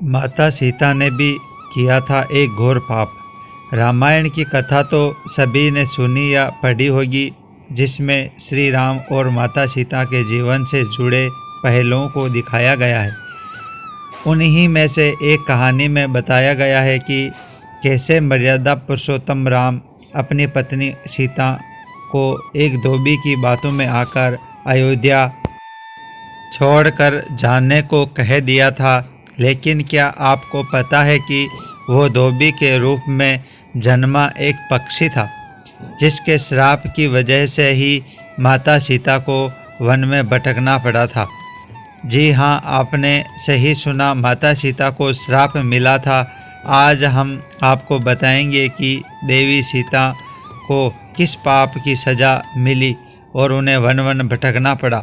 माता सीता ने भी किया था एक घोर पाप। रामायण की कथा तो सभी ने सुनी या पढ़ी होगी, जिसमें श्री राम और माता सीता के जीवन से जुड़े पहलुओं को दिखाया गया है। उन्हीं में से एक कहानी में बताया गया है कि कैसे मर्यादा पुरुषोत्तम राम अपनी पत्नी सीता को एक धोबी की बातों में आकर अयोध्या छोड़कर जाने को कह दिया था। लेकिन क्या आपको पता है कि वो धोबी के रूप में जन्मा एक पक्षी था, जिसके श्राप की वजह से ही माता सीता को वन में भटकना पड़ा था। जी हाँ, आपने सही सुना, माता सीता को श्राप मिला था। आज हम आपको बताएंगे कि देवी सीता को किस पाप की सज़ा मिली और उन्हें वन वन भटकना पड़ा।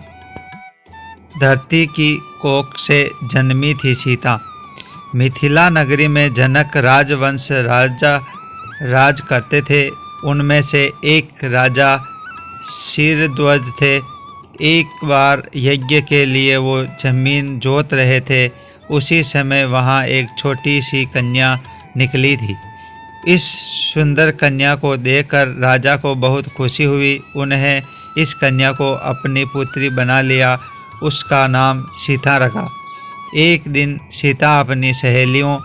धरती की कोख से जन्मी थी सीता। मिथिला नगरी में जनक राजवंश राजा राज करते थे। उनमें से एक राजा शीरध्वज थे। एक बार यज्ञ के लिए वो जमीन जोत रहे थे। उसी समय वहाँ एक छोटी सी कन्या निकली थी। इस सुंदर कन्या को देखकर राजा को बहुत खुशी हुई। उन्हें इस कन्या को अपनी पुत्री बना लिया। उसका नाम सीता रखा। एक दिन सीता अपनी सहेलियों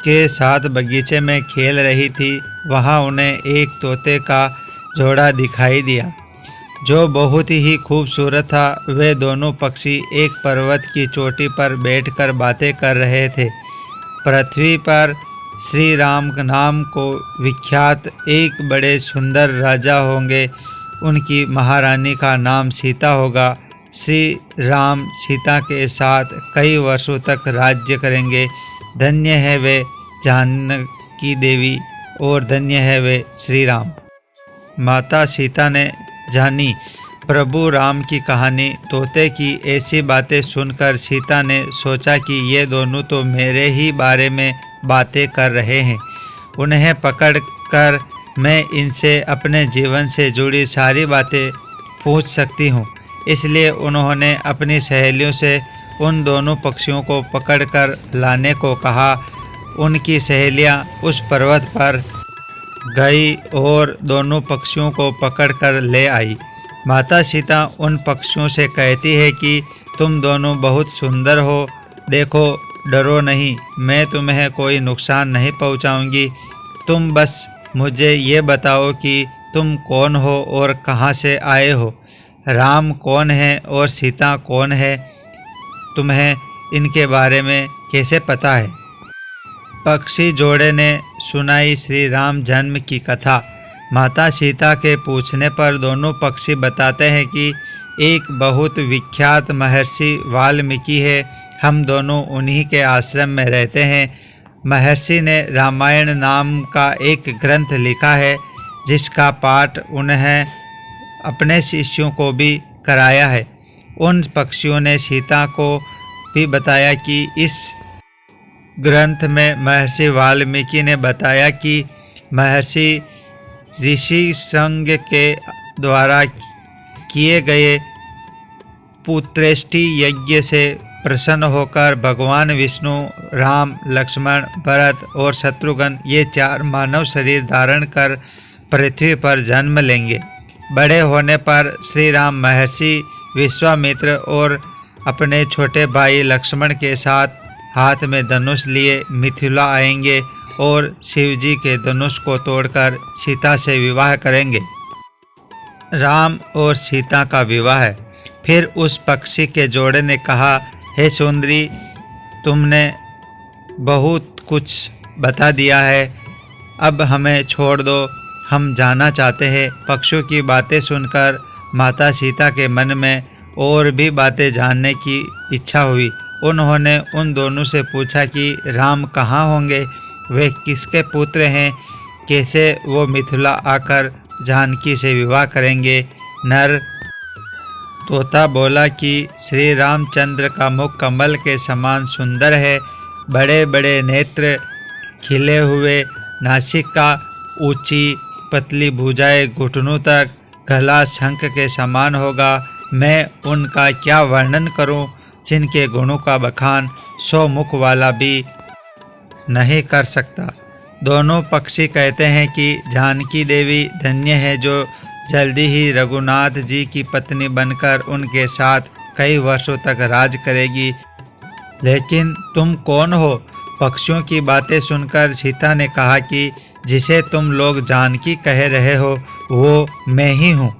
के साथ बगीचे में खेल रही थी। वहाँ उन्हें एक तोते का जोड़ा दिखाई दिया, जो बहुत ही खूबसूरत था। वे दोनों पक्षी एक पर्वत की चोटी पर बैठकर बातें कर रहे थे। पृथ्वी पर श्री राम नाम को विख्यात एक बड़े सुंदर राजा होंगे। उनकी महारानी का नाम सीता होगा। श्री राम सीता के साथ कई वर्षों तक राज्य करेंगे। धन्य है वे जानकी देवी और धन्य है वे श्री राम। माता सीता ने जानी प्रभु राम की कहानी। तोते की ऐसी बातें सुनकर सीता ने सोचा कि ये दोनों तो मेरे ही बारे में बातें कर रहे हैं। उन्हें पकड़कर मैं इनसे अपने जीवन से जुड़ी सारी बातें पूछ सकती हूँ। इसलिए उन्होंने अपनी सहेलियों से उन दोनों पक्षियों को पकड़कर लाने को कहा। उनकी सहेलियां उस पर्वत पर गई और दोनों पक्षियों को पकड़कर ले आई। माता सीता उन पक्षियों से कहती है कि तुम दोनों बहुत सुंदर हो। देखो, डरो नहीं, मैं तुम्हें कोई नुकसान नहीं पहुंचाऊंगी। तुम बस मुझे ये बताओ कि तुम कौन हो और कहाँ से आए हो। राम कौन है और सीता कौन है? तुम्हें इनके बारे में कैसे पता है? पक्षी जोड़े ने सुनाई श्री राम जन्म की कथा। माता सीता के पूछने पर दोनों पक्षी बताते हैं कि एक बहुत विख्यात महर्षि वाल्मीकि है। हम दोनों उन्हीं के आश्रम में रहते हैं। महर्षि ने रामायण नाम का एक ग्रंथ लिखा है, जिसका पाठ उन्हें अपने शिष्यों को भी कराया है। उन पक्षियों ने सीता को भी बताया कि इस ग्रंथ में महर्षि वाल्मीकि ने बताया कि महर्षि ऋषि श्रृंग के द्वारा किए गए पुत्रेष्टि यज्ञ से प्रसन्न होकर भगवान विष्णु, राम, लक्ष्मण, भरत और शत्रुघ्न ये चार मानव शरीर धारण कर पृथ्वी पर जन्म लेंगे। बड़े होने पर श्री राम महर्षि विश्वामित्र और अपने छोटे भाई लक्ष्मण के साथ हाथ में धनुष लिए मिथिला आएंगे और शिवजी के धनुष को तोड़कर सीता से विवाह करेंगे। राम और सीता का विवाह है। फिर उस पक्षी के जोड़े ने कहा, हे सुंदरी, तुमने बहुत कुछ बता दिया है, अब हमें छोड़ दो, हम जाना चाहते हैं। पक्षियों की बातें सुनकर माता सीता के मन में और भी बातें जानने की इच्छा हुई। उन्होंने उन दोनों से पूछा कि राम कहाँ होंगे, वे किसके पुत्र हैं, कैसे वो मिथिला आकर जानकी से विवाह करेंगे। नर तोता बोला कि श्री रामचंद्र का मुख कमल के समान सुंदर है, बड़े बड़े नेत्र, खिले हुए नासिका, ऊंची पतली भुजाएं घुटनों तक, गला शंख के समान होगा। मैं उनका क्या वर्णन करूं। जिनके गुणों का बखान 100 मुख वाला भी नहीं कर सकता। दोनों पक्षी कहते हैं कि जानकी देवी धन्य है जो जल्दी ही रघुनाथ जी की पत्नी बनकर उनके साथ कई वर्षों तक राज करेगी। लेकिन तुम कौन हो? पक्षियों की बातें सुनकर सीता ने कहा कि जिसे तुम लोग जानकी कह रहे हो वो मैं ही हूँ।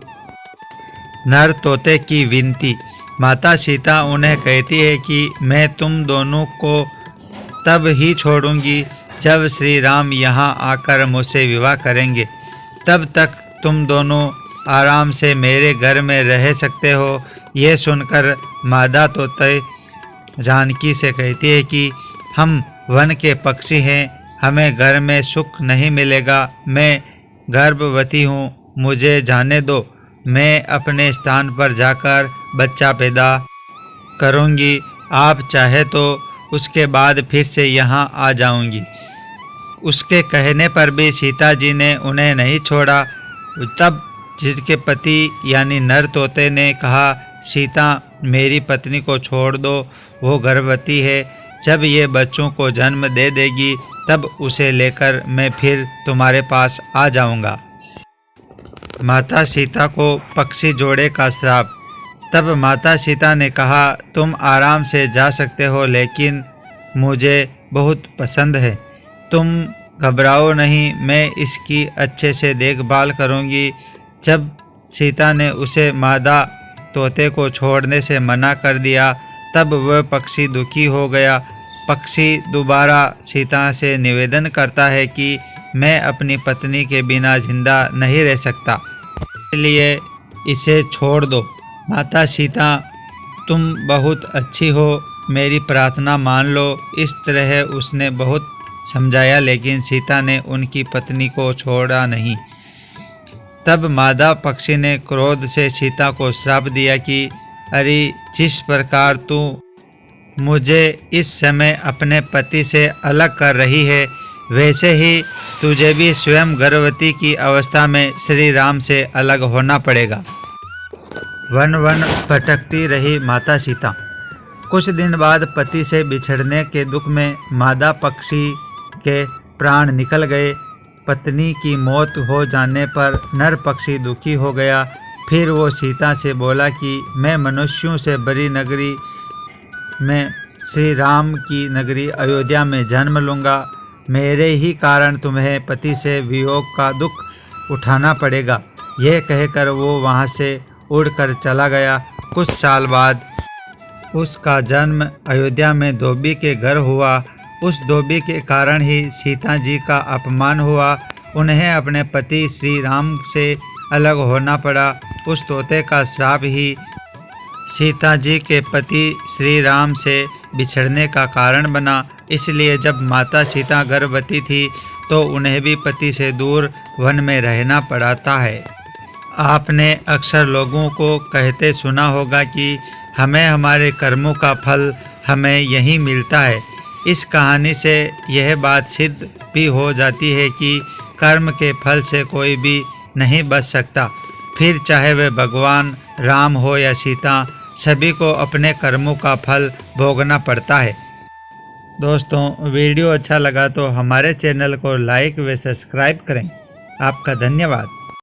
नर तोते की विनती। माता सीता उन्हें कहती है कि मैं तुम दोनों को तब ही छोड़ूंगी जब श्री राम यहाँ आकर मुझसे विवाह करेंगे। तब तक तुम दोनों आराम से मेरे घर में रह सकते हो। ये सुनकर मादा तोते जानकी से कहती है कि हम वन के पक्षी हैं, हमें घर में सुख नहीं मिलेगा। मैं गर्भवती हूँ, मुझे जाने दो। मैं अपने स्थान पर जाकर बच्चा पैदा करूँगी। आप चाहे तो उसके बाद फिर से यहाँ आ जाऊँगी। उसके कहने पर भी सीता जी ने उन्हें नहीं छोड़ा। तब जिसके पति यानी नर तोते ने कहा, सीता मेरी पत्नी को छोड़ दो, वो गर्भवती है। जब ये बच्चों को जन्म दे देगी तब उसे लेकर मैं फिर तुम्हारे पास आ जाऊंगा। माता सीता को पक्षी जोड़े का श्राप। तब माता सीता ने कहा, तुम आराम से जा सकते हो, लेकिन मुझे बहुत पसंद है। तुम घबराओ नहीं, मैं इसकी अच्छे से देखभाल करूंगी। जब सीता ने उसे मादा तोते को छोड़ने से मना कर दिया तब वह पक्षी दुखी हो गया। पक्षी दोबारा सीता से निवेदन करता है कि मैं अपनी पत्नी के बिना जिंदा नहीं रह सकता, इसलिए इसे छोड़ दो। माता सीता तुम बहुत अच्छी हो, मेरी प्रार्थना मान लो। इस तरह उसने बहुत समझाया, लेकिन सीता ने उनकी पत्नी को छोड़ा नहीं। तब मादा पक्षी ने क्रोध से सीता को श्राप दिया कि अरे जिस प्रकार तू मुझे इस समय अपने पति से अलग कर रही है, वैसे ही तुझे भी स्वयं गर्भवती की अवस्था में श्री राम से अलग होना पड़ेगा। वन वन भटकती रही माता सीता। कुछ दिन बाद पति से बिछड़ने के दुख में मादा पक्षी के प्राण निकल गए। पत्नी की मौत हो जाने पर नर पक्षी दुखी हो गया। फिर वो सीता से बोला कि मैं मनुष्यों से बड़ी नगरी में श्री राम की नगरी अयोध्या में जन्म लूँगा। मेरे ही कारण तुम्हें पति से वियोग का दुख उठाना पड़ेगा। यह कहकर वो वहाँ से उड़कर चला गया। कुछ साल बाद उसका जन्म अयोध्या में धोबी के घर हुआ। उस धोबी के कारण ही सीता जी का अपमान हुआ। उन्हें अपने पति श्री राम से अलग होना पड़ा। उस तोते का श्राप ही सीता जी के पति श्री राम से बिछड़ने का कारण बना। इसलिए जब माता सीता गर्भवती थी तो उन्हें भी पति से दूर वन में रहना पड़ता है। आपने अक्सर लोगों को कहते सुना होगा कि हमें हमारे कर्मों का फल हमें यहीं मिलता है। इस कहानी से यह बात सिद्ध भी हो जाती है कि कर्म के फल से कोई भी नहीं बच सकता। फिर चाहे वह भगवान राम हो या सीता, सभी को अपने कर्मों का फल भोगना पड़ता है। दोस्तों, वीडियो अच्छा लगा तो हमारे चैनल को लाइक व सब्सक्राइब करें। आपका धन्यवाद।